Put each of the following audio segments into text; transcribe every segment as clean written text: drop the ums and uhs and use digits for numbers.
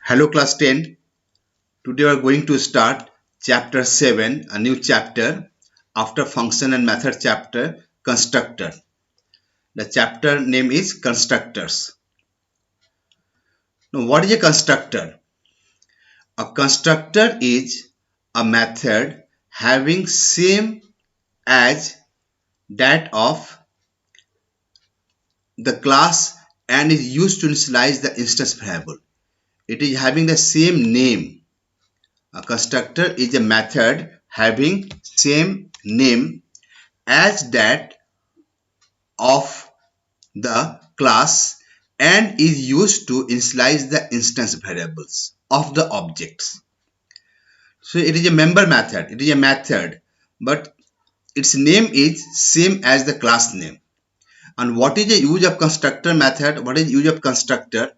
Hello class 10. Today we are going to start chapter 7, a new chapter after function and method chapter, constructor. The chapter name is constructors. Now what is a constructor? A constructor is a method having same as that of the class and is used to initialize the instance variable. It is having the same name. A constructor is a method having same name as that of the class and is used to initialize the instance variables of the objects. So it is a member method. It is a method, but its name is same as the class name. And what is the use of constructor method? What is use of constructor?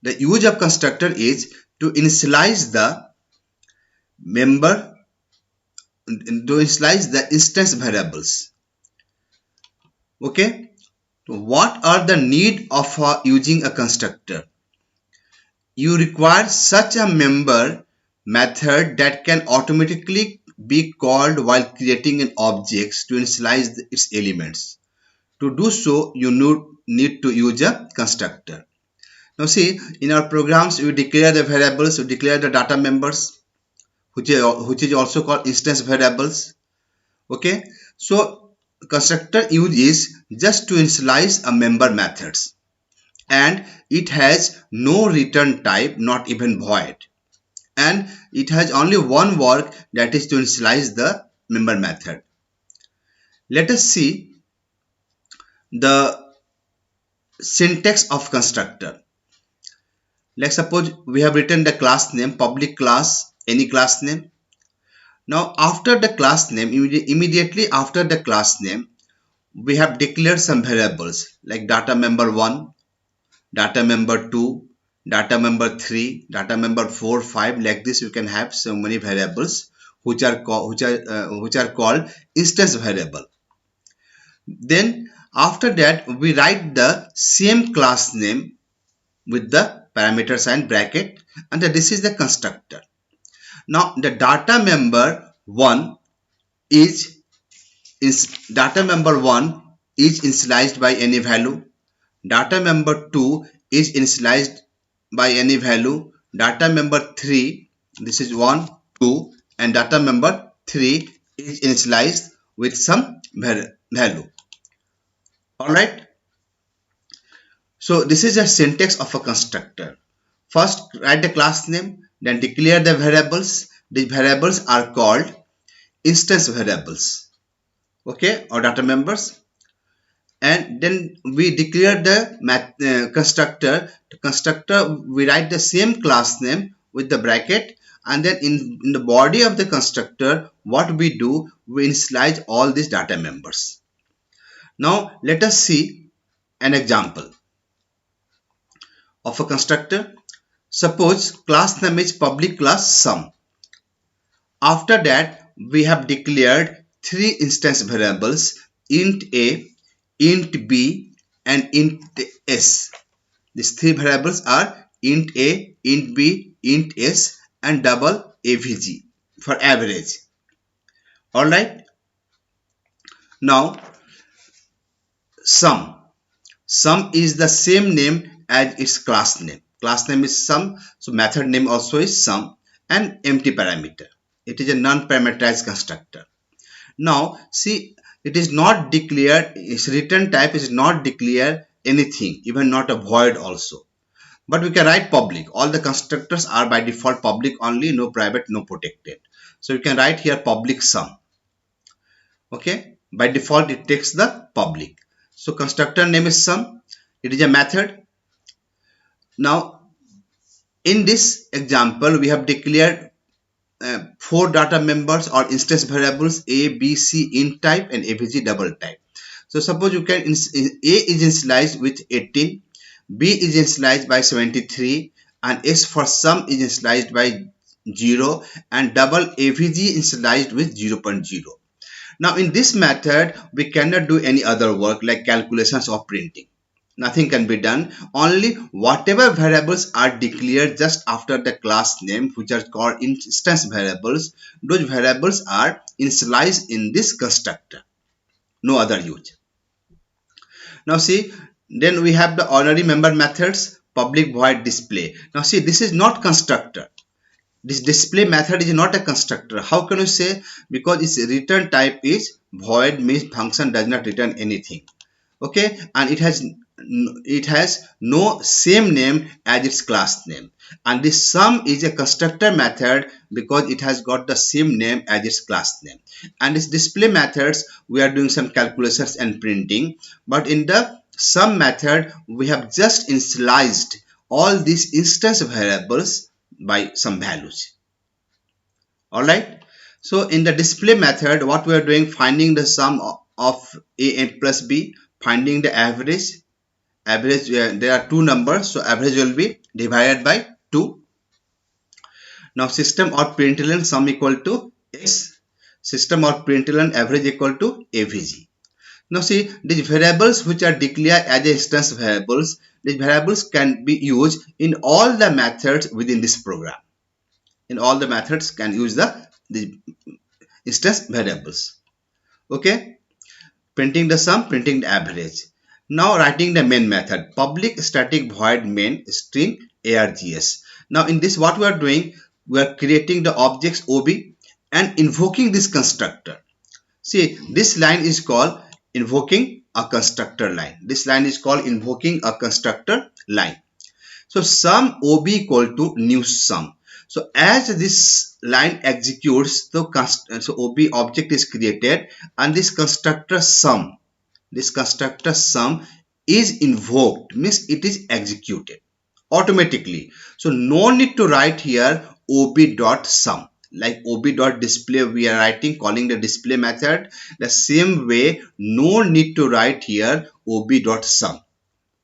The use of constructor is to initialize the member, to initialize the instance variables. Okay. What are the need of using a constructor? You require such a member method that can automatically be called while creating an object to initialize its elements. To do so, you need to use a constructor. Now see, in our programs, we declare the variables, we declare the data members, which is also called instance variables. Okay, so constructor use is just to initialize a member methods, and it has no return type, not even void, and it has only one work, that is to initialize the member method. Let us see the syntax of constructor. Let's suppose we have written the class name, public class, any class name. Now after the class name, immediately after the class name, we have declared some variables like data member 1, data member 2, data member 3, data member 4, 5. Like this you can have so many variables which are called instance variable. Then after that we write the same class name with the parameter sign bracket, and this is the constructor. Now the data member 1 is initialized by any value. Data member 2 is initialized by any value. Data member 3, this is 1, 2, and data member 3 is initialized with some value. Alright. So this is a syntax of a constructor. First write the class name, then declare the variables. These variables are called instance variables, okay, or data members. And then we declare the constructor. The constructor, we write the same class name with the bracket, and then in the body of the constructor, what we do, we initialize all these data members. Now let us see an example of a constructor. Suppose class name is public class sum. After that we have declared three instance variables, int a, int b, and int s. These three variables are int a, int b, int s, and double avg for average. Alright. Now sum is the same name as its class name. Class name is sum, so method name also is sum, and empty parameter. It is a non-parameterized constructor. Now see, it is not declared, its return type is not declared anything, even not a void also. But we can write public. All the constructors are by default public only, no private, no protected. So you can write here public sum. Okay, by default it takes the public. So constructor name is sum. It is a method. Now in this example we have declared 4 data members or instance variables, a, b, c int type and avg double type. So suppose you can, a is initialized with 18, b is initialized by 73, and s for sum is initialized by 0, and double avg initialized with 0.0. Now in this method we cannot do any other work like calculations or printing. nothing can be done. Only whatever variables are declared just after the class name, which are called instance variables, those variables are initialized in this constructor. No other use. Now see, then we have the ordinary member methods, public void display. Now see, this is not constructor. This display method is not a constructor. How can you say? Because its return type is void, means function does not return anything. Okay, and it has no same name as its class name, and this sum is a constructor method because it has got the same name as its class name. And this display methods, we are doing some calculations and printing, but in the sum method we have just initialized all these instance variables by some values. All right, so in the display method, what we are doing, finding the sum of a and plus b, finding the average. There are two numbers, so average will be divided by 2. Now system or println sum equal to s, system or println average equal to avg. Now see, these variables which are declared as instance variables, these variables can be used in all the methods within this program. In all the methods can use the instance variables. Okay, printing the sum, printing the average. Now writing the main method, public static void main string args. Now in this, what we are doing, we are creating the objects ob and invoking this constructor. See, this line is called invoking a constructor line. This line is called invoking a constructor line. So sum ob equal to new sum. So as this line executes, so ob object is created and this constructor sum is invoked, means it is executed automatically. So no need to write here ob.sum. Like ob.display we are writing, calling the display method. The same way, no need to write here ob.sum.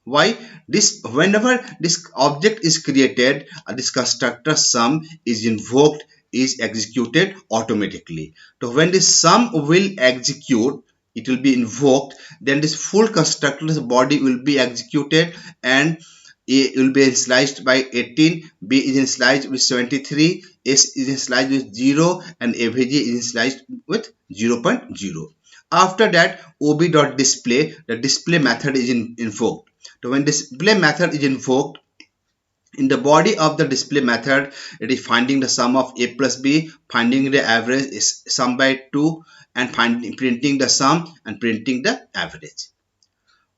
Why? This, whenever this object is created, this constructor sum is invoked, is executed automatically. So when this sum will execute, it will be invoked, then this full constructor's body will be executed, and A will be initialized by 18, B is initialized with 73, S is initialized with 0, and AVG is initialized with 0.0. After that, ob.display, the display method is invoked. So when display method is invoked, in the body of the display method, it is finding the sum of a plus b, finding the average is sum by 2, and printing the sum and printing the average.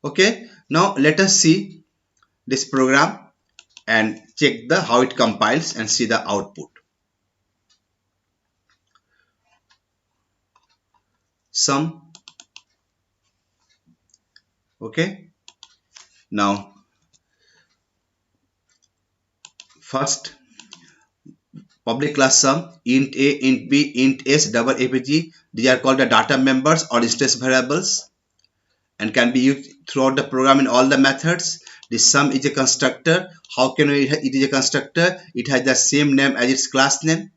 Okay, now let us see this program and check the how it compiles and see the output. Sum. Okay, now first, public class sum, int a, int b, int s, double avg, these are called the data members or instance variables and can be used throughout the program in all the methods. The sum is a constructor. How can it is a constructor? It has the same name as its class name.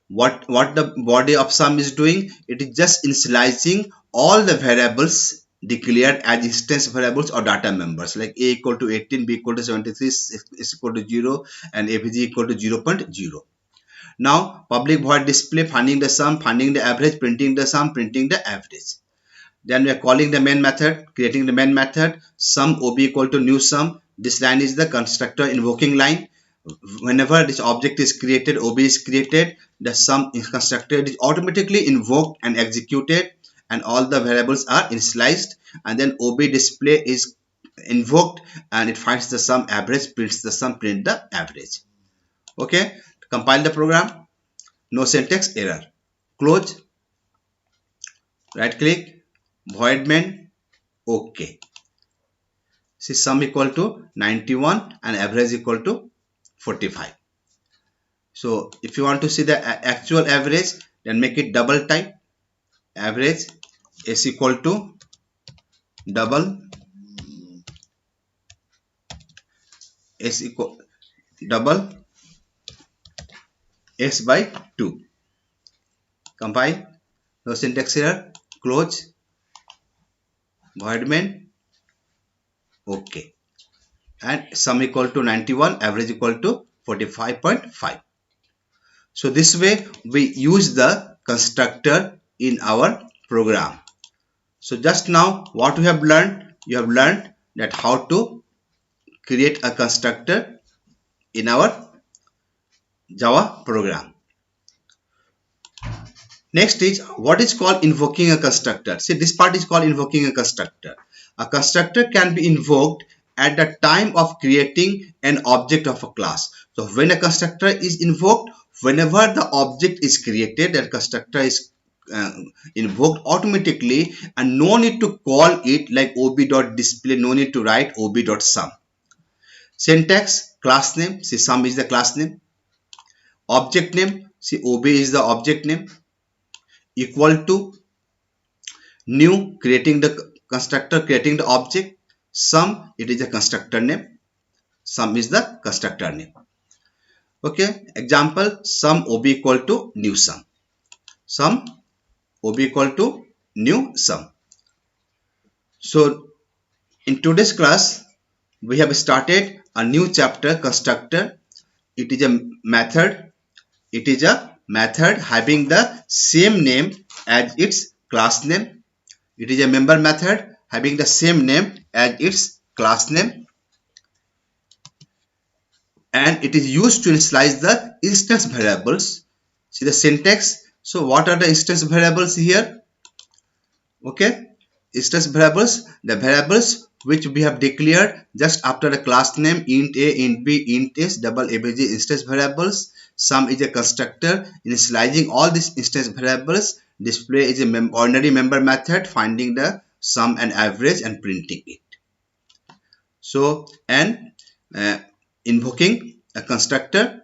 What the body of sum is doing? It is just initializing all the variables declared as instance variables or data members, like a equal to 18, b equal to 73, is equal to 0, and avg equal to 0.0. Now public void display, finding the sum, finding the average, printing the sum, printing the average. Then we are calling the main method, creating the main method, sum ob equal to new sum. This line is the constructor invoking line. Whenever this object is created, ob is created, the sum is constructed, is automatically invoked and executed, and all the variables are initialized, and then ob display is invoked and it finds the sum, average, prints the sum, print the average. Okay, compile the program. No syntax error. Close, right click, void main, okay. See, sum equal to 91 and average equal to 45. So if you want to see the actual average, then make it double type, average is equal to double s equal double s by 2. Compile, no syntax error, close, void main, okay. and sum equal to 91, average equal to 45.5. So this way we use the constructor in our program. So just now what we have learned, you have learned that how to create a constructor in our Java program. Next is what is called invoking a constructor. See, this part is called invoking a constructor. A constructor can be invoked at the time of creating an object of a class. So when a constructor is invoked, whenever the object is created, that constructor is invoked automatically, and no need to call it like ob.display, no need to write ob.sum. Syntax, class name, see sum is the class name. Object name, see ob is the object name. Equal to new, creating the constructor, creating the object. Sum, it is a constructor name. Sum is the constructor name. Okay, example, sum ob equal to new sum. Sum ob equal to new sum. So in today's class we have started a new chapter, constructor. It is a method. It is a method having the same name as its class name. It is a member method having the same name as its class name, and it is used to initialize the instance variables. See the syntax. So what are the instance variables here? Okay, instance variables, the variables which we have declared just after the class name, int a, int b, int s, double abg instance variables. Sum is a constructor initializing all these instance variables. Display is a ordinary member method finding the sum and average and printing it. So, and invoking a constructor,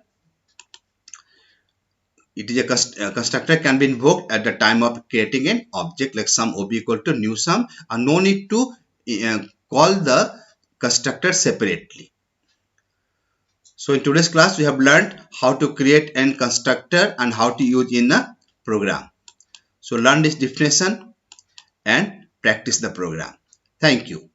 it is a constructor can be invoked at the time of creating an object like sum ob equal to new sum, and no need to call the constructor separately. So in today's class we have learned how to create a constructor and how to use in a program. So learn this definition and practice the program. Thank you.